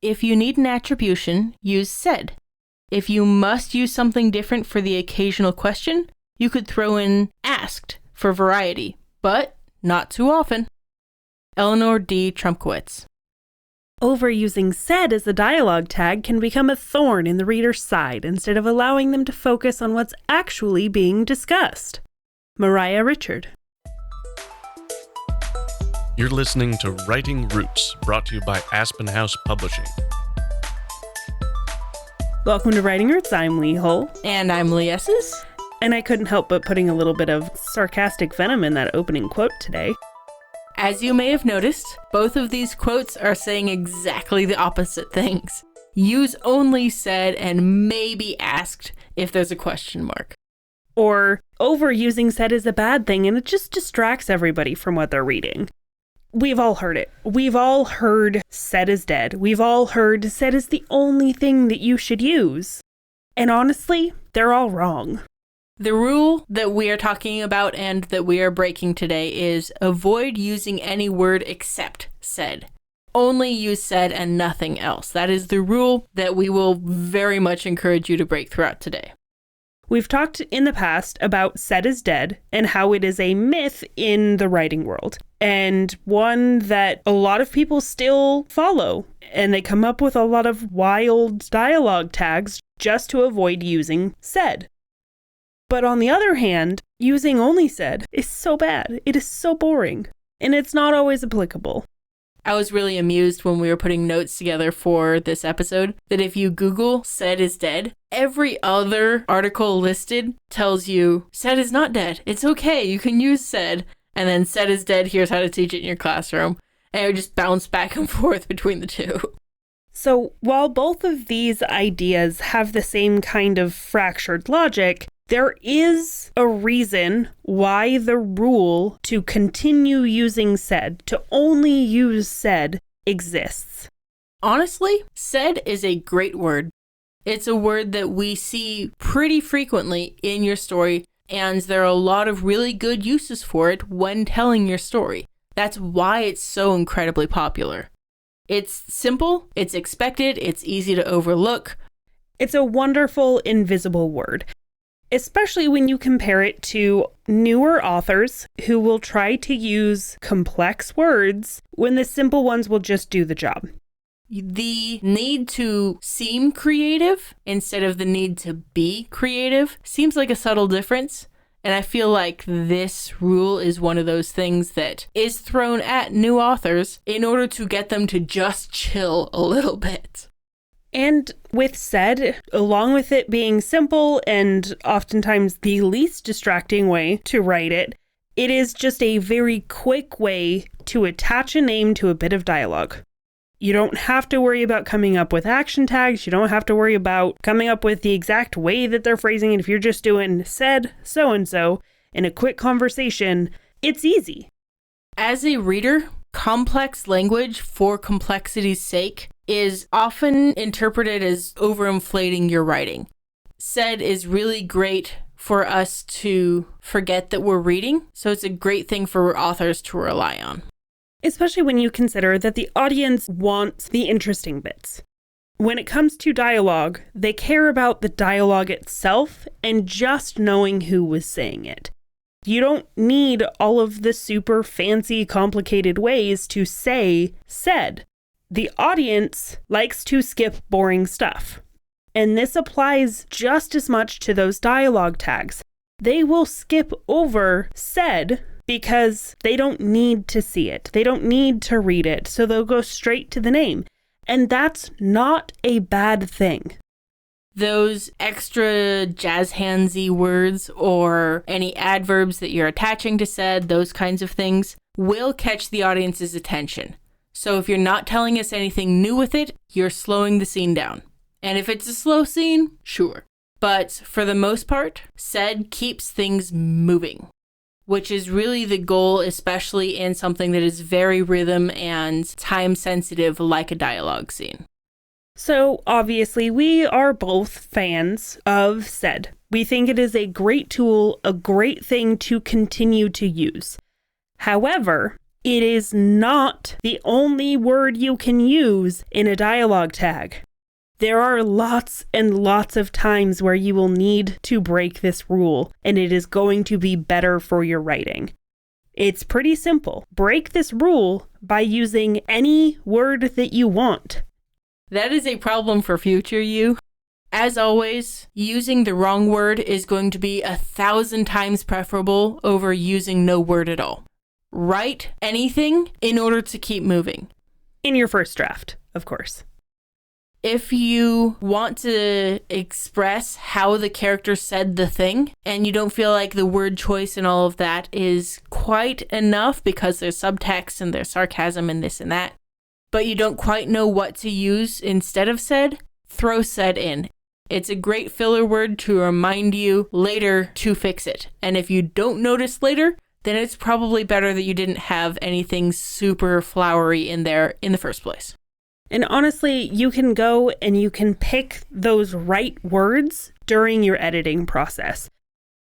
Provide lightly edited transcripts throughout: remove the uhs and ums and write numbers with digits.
If you need an attribution, use said. If you must use something different for the occasional question, you could throw in asked for variety, but not too often. Eleanor D. Trumpkowitz. Overusing said as a dialogue tag can become a thorn in the reader's side instead of allowing them to focus on what's actually being discussed. Mariah Richard. You're listening to Writing Roots, brought to you by Aspen House Publishing. Welcome to Writing Roots. I'm Lee Hull. And I'm Lee Esses. And I couldn't help but putting a little bit of sarcastic venom in that opening quote today. As you may have noticed, both of these quotes are saying exactly the opposite things. Use only said and maybe asked if there's a question mark. Or overusing said is a bad thing and it just distracts everybody from what they're reading. We've all heard it. We've all heard said is dead. We've all heard said is the only thing that you should use. And honestly, they're all wrong. The rule that we are talking about and that we are breaking today is avoid using any word except said. Only use said and nothing else. That is the rule that we will very much encourage you to break throughout today. We've talked in the past about said is dead and how it is a myth in the writing world, and one that a lot of people still follow, and they come up with a lot of wild dialogue tags just to avoid using said. But on the other hand, using only said is so bad. It is so boring, and it's not always applicable. I was really amused when we were putting notes together for this episode that if you Google said is dead, every other article listed tells you said is not dead. It's okay. You can use said. And then said is dead. Here's how to teach it in your classroom. And it would just bounce back and forth between the two. So while both of these ideas have the same kind of fractured logic, there is a reason why the rule to continue using said, to only use said, exists. Honestly, said is a great word. It's a word that we see pretty frequently in your story, and there are a lot of really good uses for it when telling your story. That's why it's so incredibly popular. It's simple, it's expected, it's easy to overlook. It's a wonderful, invisible word. Especially when you compare it to newer authors who will try to use complex words when the simple ones will just do the job. The need to seem creative instead of the need to be creative seems like a subtle difference. And I feel like this rule is one of those things that is thrown at new authors in order to get them to just chill a little bit. And with said, along with it being simple and oftentimes the least distracting way to write it, it is just a very quick way to attach a name to a bit of dialogue. You don't have to worry about coming up with action tags. You don't have to worry about coming up with the exact way that they're phrasing it. If you're just doing said so-and-so in a quick conversation, it's easy. As a reader, complex language for complexity's sake is often interpreted as overinflating your writing. Said is really great for us to forget that we're reading, so it's a great thing for authors to rely on. Especially when you consider that the audience wants the interesting bits. When it comes to dialogue, they care about the dialogue itself and just knowing who was saying it. You don't need all of the super fancy, complicated ways to say said. The audience likes to skip boring stuff. And this applies just as much to those dialogue tags. They will skip over said because they don't need to see it. They don't need to read it, so they'll go straight to the name. And that's not a bad thing. Those extra jazz handsy words or any adverbs that you're attaching to said, those kinds of things, will catch the audience's attention. So if you're not telling us anything new with it, you're slowing the scene down. And if it's a slow scene, sure. But for the most part, said keeps things moving, which is really the goal, especially in something that is very rhythm and time sensitive like a dialogue scene. So obviously we are both fans of said. We think it is a great tool, a great thing to continue to use. However, It is not the only word you can use in a dialogue tag. There are lots and lots of times where you will need to break this rule, and it is going to be better for your writing. It's pretty simple. Break this rule by using any word that you want. That is a problem for future you. As always, using the wrong word is going to be 1,000 times preferable over using no word at all. Write anything in order to keep moving. In your first draft, of course. If you want to express how the character said the thing, and you don't feel like the word choice and all of that is quite enough because there's subtext and there's sarcasm and this and that, but you don't quite know what to use instead of said, throw said in. It's a great filler word to remind you later to fix it. And if you don't notice later, then it's probably better that you didn't have anything super flowery in there in the first place. And honestly, you can go and you can pick those right words during your editing process.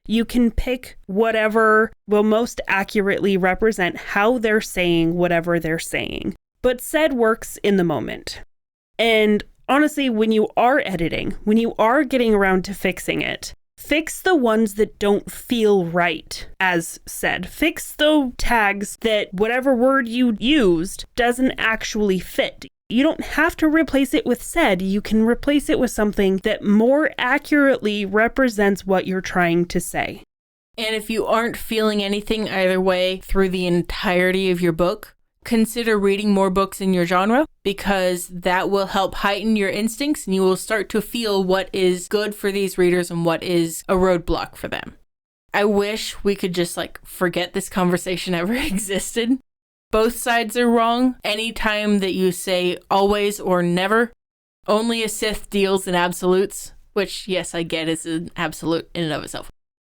You can pick whatever will most accurately represent how they're saying whatever they're saying. But said works in the moment. And honestly, when you are editing, when you are getting around to fixing it, fix the ones that don't feel right as said. Fix the tags that whatever word you used doesn't actually fit. You don't have to replace it with said. You can replace it with something that more accurately represents what you're trying to say. And if you aren't feeling anything either way through the entirety of your book, consider reading more books in your genre, because that will help heighten your instincts and you will start to feel what is good for these readers and what is a roadblock for them. I wish we could just forget this conversation ever existed. Both sides are wrong. Anytime that you say always or never, only a Sith deals in absolutes, which, yes, I get is an absolute in and of itself.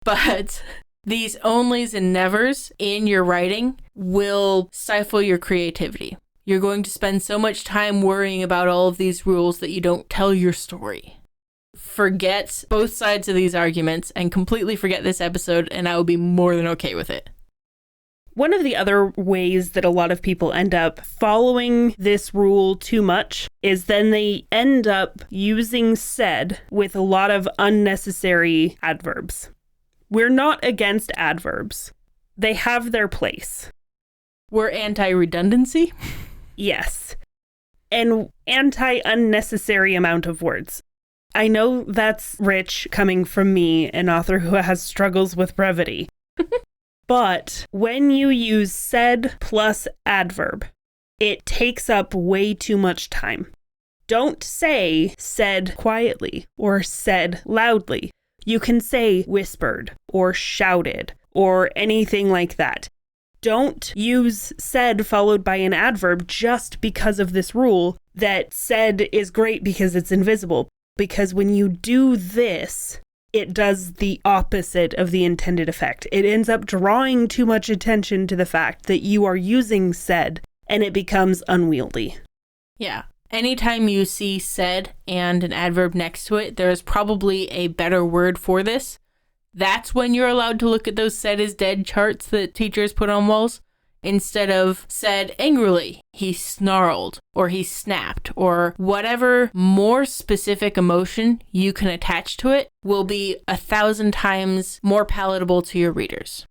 But these onlys and nevers in your writing will stifle your creativity. You're going to spend so much time worrying about all of these rules that you don't tell your story. Forget both sides of these arguments and completely forget this episode, and I will be more than okay with it. One of the other ways that a lot of people end up following this rule too much is then they end up using said with a lot of unnecessary adverbs. We're not against adverbs. They have their place. We're anti-redundancy? Yes. And anti-unnecessary amount of words. I know that's rich coming from me, an author who has struggles with brevity. But when you use said plus adverb, it takes up way too much time. Don't say said quietly or said loudly. You can say whispered or shouted or anything like that. Don't use said followed by an adverb just because of this rule that said is great because it's invisible. Because when you do this, it does the opposite of the intended effect. It ends up drawing too much attention to the fact that you are using said, and it becomes unwieldy. Yeah. Anytime you see said and an adverb next to it, there is probably a better word for this. That's when you're allowed to look at those said is dead charts that teachers put on walls. Instead of said angrily, he snarled, or he snapped, or whatever more specific emotion you can attach to it will be 1,000 times more palatable to your readers.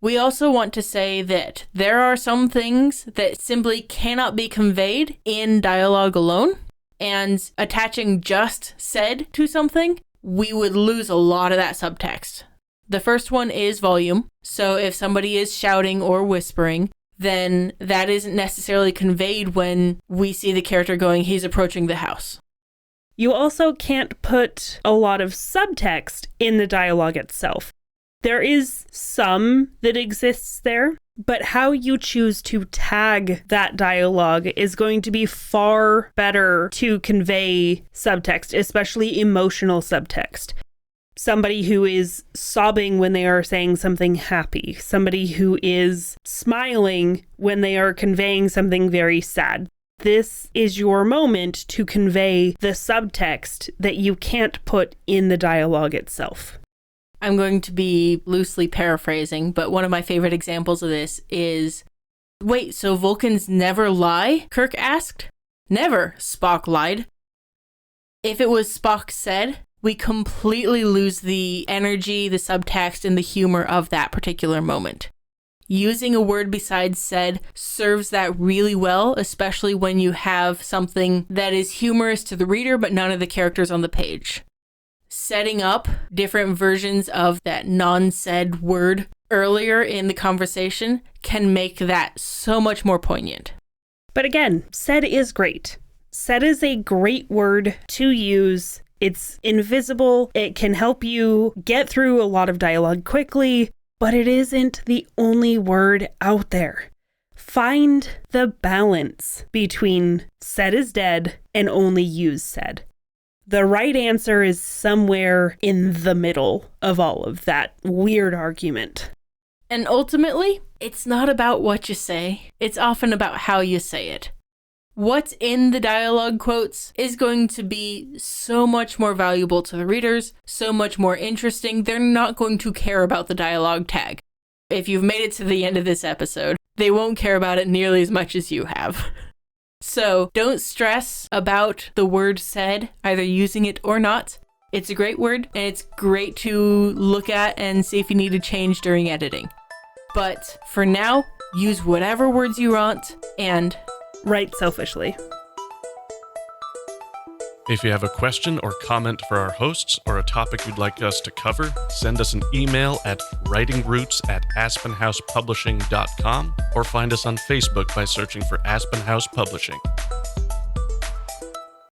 We also want to say that there are some things that simply cannot be conveyed in dialogue alone, and attaching just said to something, we would lose a lot of that subtext. The first one is volume. So if somebody is shouting or whispering, then that isn't necessarily conveyed when we see the character going, he's approaching the house. You also can't put a lot of subtext in the dialogue itself. There is some that exists there, but how you choose to tag that dialogue is going to be far better to convey subtext, especially emotional subtext. Somebody who is sobbing when they are saying something happy. Somebody who is smiling when they are conveying something very sad. This is your moment to convey the subtext that you can't put in the dialogue itself. I'm going to be loosely paraphrasing, but one of my favorite examples of this is Wait, so Vulcans never lie? Kirk asked. Never, Spock lied. If it was Spock said, we completely lose the energy, the subtext, and the humor of that particular moment. Using a word besides said serves that really well, especially when you have something that is humorous to the reader, but none of the characters on the page. Setting up different versions of that non-said word earlier in the conversation can make that so much more poignant. But again, said is great. Said is a great word to use. It's invisible. It can help you get through a lot of dialogue quickly, but it isn't the only word out there. Find the balance between said is dead and only use said. The right answer is somewhere in the middle of all of that weird argument. And ultimately, it's not about what you say. It's often about how you say it. What's in the dialogue quotes is going to be so much more valuable to the readers, so much more interesting. They're not going to care about the dialogue tag. If you've made it to the end of this episode, they won't care about it nearly as much as you have. So don't stress about the word said, either using it or not. It's a great word, and it's great to look at and see if you need to change during editing. But for now, use whatever words you want and write selfishly. If you have a question or comment for our hosts or a topic you'd like us to cover, send us an email at writingroots@aspenhousepublishing.com or find us on Facebook by searching for Aspen House Publishing.